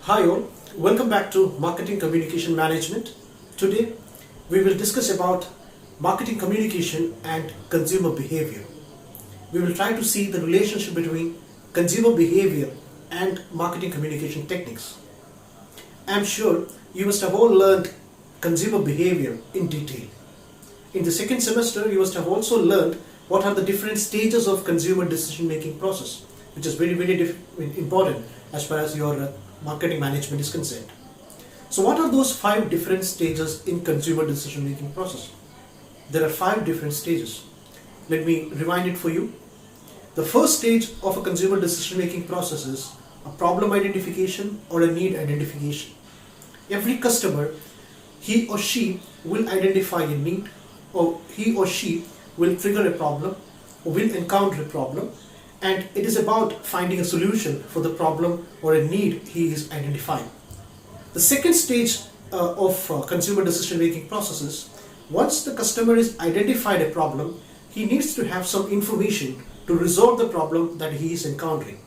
Hi all, welcome back to Marketing Communication Management. Today we will discuss about marketing communication and consumer behavior. We will try to see the relationship between consumer behavior and marketing communication techniques. I am sure you must have all learned consumer behavior in detail. In the second semester you must have also learned what are the different stages of consumer decision making process, which is very important as far as your marketing management is concerned. So what are those 5 different stages in consumer decision making process? There are 5 different stages. Let me rewind it for you. The first stage of a consumer decision making process is a problem identification or a need identification. Every customer, he or she will identify a need, or he or she will trigger a problem or will encounter a problem, and it is about finding a solution for the problem or a need he is identifying. The second stage of consumer decision making process is, once the customer has identified a problem, he needs to have some information to resolve the problem that he is encountering.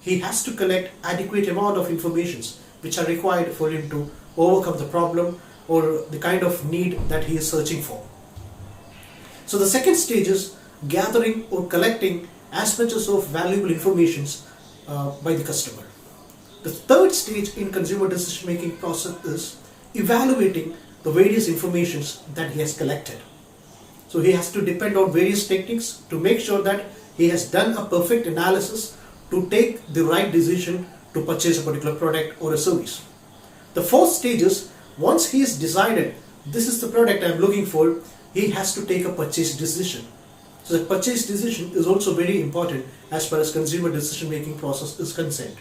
He has to collect adequate amount of information which are required for him to overcome the problem or the kind of need that he is searching for. So the second stage is gathering or collecting as much as of valuable information by the customer. The third stage in consumer decision making process is evaluating the various informations that he has collected. So he has to depend on various techniques to make sure that he has done a perfect analysis to take the right decision to purchase a particular product or a service. The fourth stage is, once he has decided this is the product I am looking for, he has to take a purchase decision. So the purchase decision is also very important as far as consumer decision making process is concerned.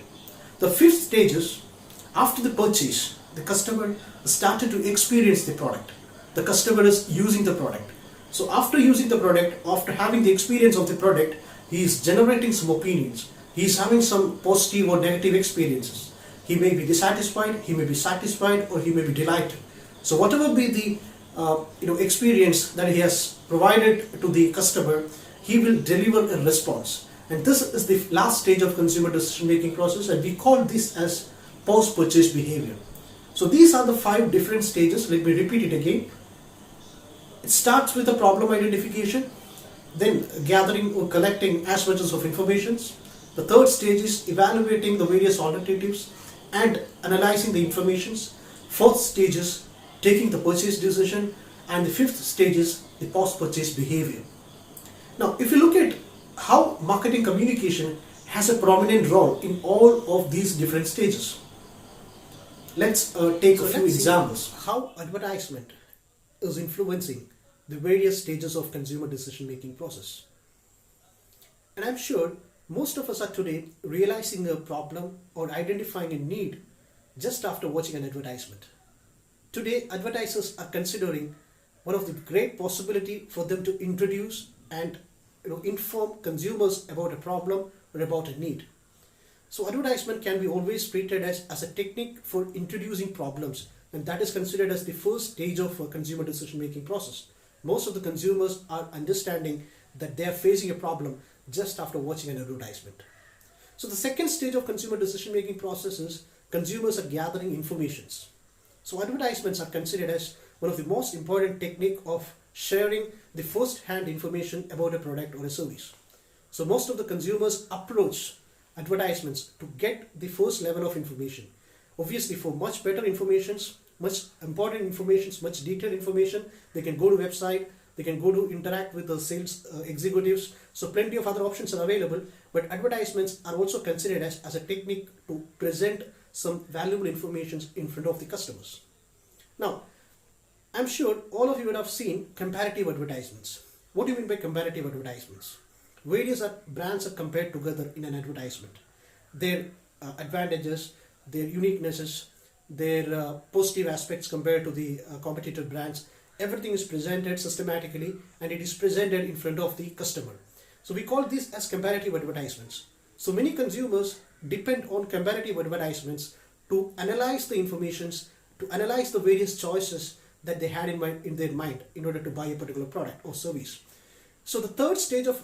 The fifth stage is, after the purchase, the customer started to experience the product. The customer is using the product. So after using the product, after having the experience of the product, he is generating some opinions. He is having some positive or negative experiences. He may be dissatisfied, he may be satisfied, or he may be delighted. So whatever be the experience that he has provided to the customer, he will deliver a response. And this is the last stage of consumer decision making process, and we call this as post-purchase behavior. So these are the 5 different stages. Let me repeat it again. It starts with the problem identification, then gathering or collecting as much as of information. The third stage is evaluating the various alternatives and analyzing the information. Fourth stage is taking the purchase decision, and the fifth stage is the post-purchase behavior. Now, if you look at how marketing communication has a prominent role in all of these different stages, let's take a few examples. How advertisement is influencing the various stages of consumer decision making process. And I'm sure most of us are today realizing a problem or identifying a need just after watching an advertisement. Today, advertisers are considering one of the great possibility for them to introduce and inform consumers about a problem or about a need. So advertisement can be always treated as a technique for introducing problems, and that is considered as the first stage of a consumer decision making process. Most of the consumers are understanding that they are facing a problem just after watching an advertisement. So the second stage of consumer decision making process is consumers are gathering informations. So advertisements are considered as one of the most important technique of sharing the first-hand information about a product or a service. So most of the consumers approach advertisements to get the first level of information. Obviously, for much better information, much important information, much detailed information, they can go to website, they can go to interact with the sales executives. So plenty of other options are available, but advertisements are also considered as a technique to present some valuable information in front of the customers. Now, I'm sure all of you would have seen comparative advertisements. What do you mean by comparative advertisements? Various brands are compared together in an advertisement. Their advantages, their uniquenesses, their positive aspects compared to the competitor brands, everything is presented systematically and it is presented in front of the customer. So we call this as comparative advertisements. So many consumers depend on comparative advertisements to analyze the information, to analyze the various choices that they had in their mind in order to buy a particular product or service. So the third stage of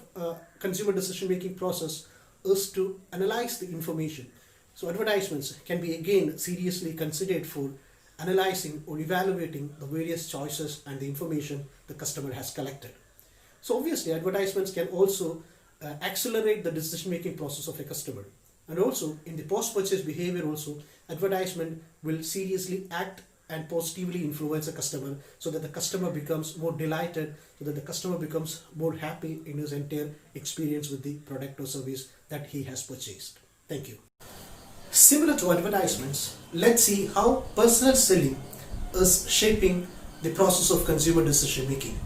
consumer decision making process is to analyze the information. So advertisements can be again seriously considered for analyzing or evaluating the various choices and the information the customer has collected. So obviously advertisements can also accelerate the decision making process of a customer. And also in the post-purchase behavior also, advertisement will seriously act and positively influence a customer so that the customer becomes more delighted, so that the customer becomes more happy in his entire experience with the product or service that he has purchased. Thank you. Similar to advertisements, let's see how personal selling is shaping the process of consumer decision making.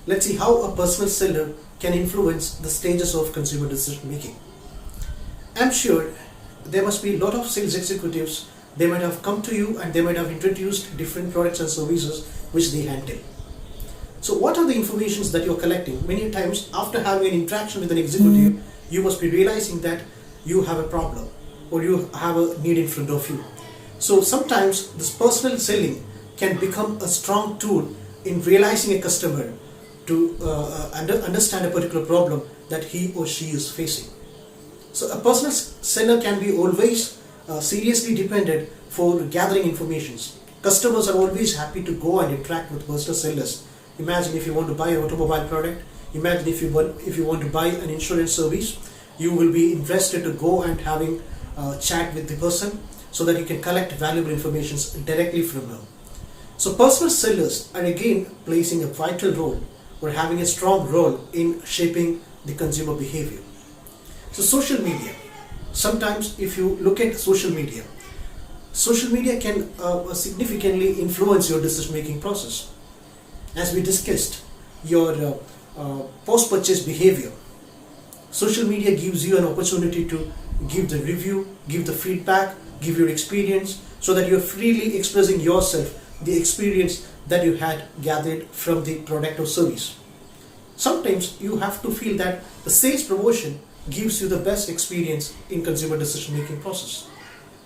Let's see how a personal seller can influence the stages of consumer decision making. I'm sure there must be a lot of sales executives. They might have come to you and they might have introduced different products and services which they handle. So what are the informations that you're collecting? Many times after having an interaction with an executive, you must be realizing that you have a problem or you have a need in front of you. So sometimes this personal selling can become a strong tool in realizing a customer to understand a particular problem that he or she is facing. So a personal seller can be always seriously dependent for gathering informations. Customers are always happy to go and interact with personal sellers. Imagine if you want to buy an automobile product, imagine if you want to buy an insurance service, you will be interested to go and having a chat with the person so that you can collect valuable information directly from them. So personal sellers are again placing a vital role or having a strong role in shaping the consumer behavior. So social media. Sometimes if you look at social media can significantly influence your decision making process. As we discussed, your post-purchase behavior. Social media gives you an opportunity to give the review, give the feedback, give your experience so that you're freely expressing yourself, the experience that you had gathered from the product or service. Sometimes you have to feel that the sales promotion gives you the best experience in consumer decision making process.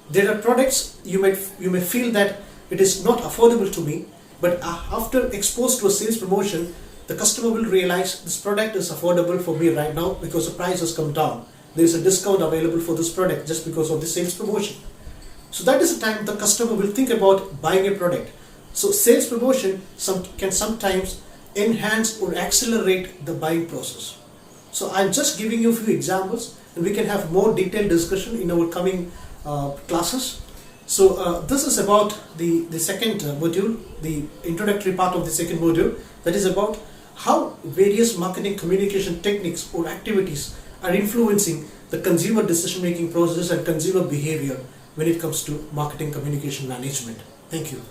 There are products you may feel that it is not affordable to me, but after exposed to a sales promotion, the customer will realize this product is affordable for me right now because the price has come down. There is a discount available for this product just because of the sales promotion. So that is the time the customer will think about buying a product. So sales promotion can sometimes enhance or accelerate the buying process. So I'm just giving you a few examples and we can have more detailed discussion in our coming classes. So this is about the second module, the introductory part of the second module, that is about how various marketing communication techniques or activities are influencing the consumer decision making process and consumer behavior when it comes to marketing communication management. Thank you.